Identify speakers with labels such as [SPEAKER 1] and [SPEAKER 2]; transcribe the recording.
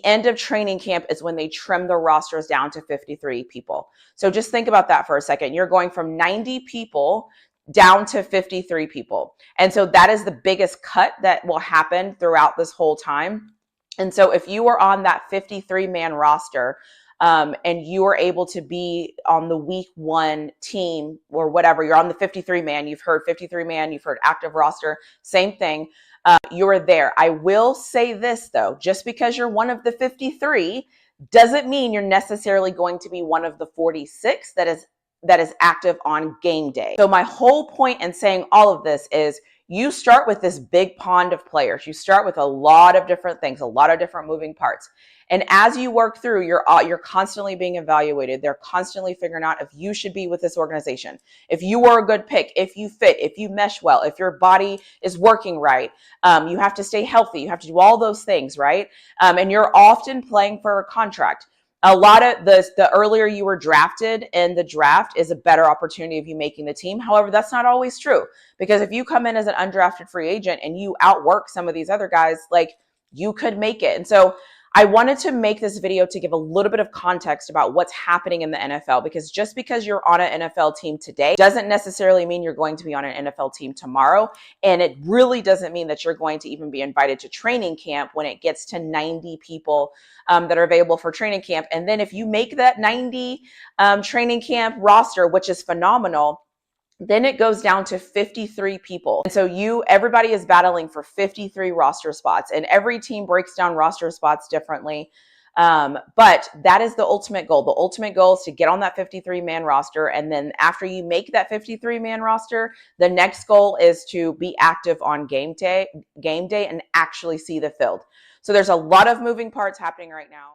[SPEAKER 1] end of training camp is when they trim the rosters down to 53 people. So just think about that for a second. You're going from 90 people down to 53 people. And so that is the biggest cut that will happen throughout this whole time. And so if you are on that 53-man roster, and you are able to be on the week 1 team or whatever, you're on the 53-man, you've heard 53-man, you've heard active roster, same thing. You're there. I will say this though, just because you're one of the 53 doesn't mean you're necessarily going to be one of the 46 that is active on game day. So my whole point in saying all of this is you start with this big pond of players. You start with a lot of different things, a lot of different moving parts. And as you work through, you're constantly being evaluated. They're constantly figuring out if you should be with this organization, if you are a good pick, if you fit, if you mesh well, if your body is working right. You have to stay healthy. You have to do all those things, right? And you're often playing for a contract. A lot of the earlier you were drafted in the draft is a better opportunity of you making the team. However, that's not always true, because if you come in as an undrafted free agent and you outwork some of these other guys, like, you could make it. And so I wanted to make this video to give a little bit of context about what's happening in the NFL, because just because you're on an NFL team today doesn't necessarily mean you're going to be on an NFL team tomorrow. And it really doesn't mean that you're going to even be invited to training camp when it gets to 90 people that are available for training camp. And then if you make that 90 training camp roster, which is phenomenal, then it goes down to 53 people. And so everybody is battling for 53 roster spots, and every team breaks down roster spots differently. But that is the ultimate goal. The ultimate goal is to get on that 53-man roster. And then after you make that 53-man roster, the next goal is to be active on game day and actually see the field. So there's a lot of moving parts happening right now.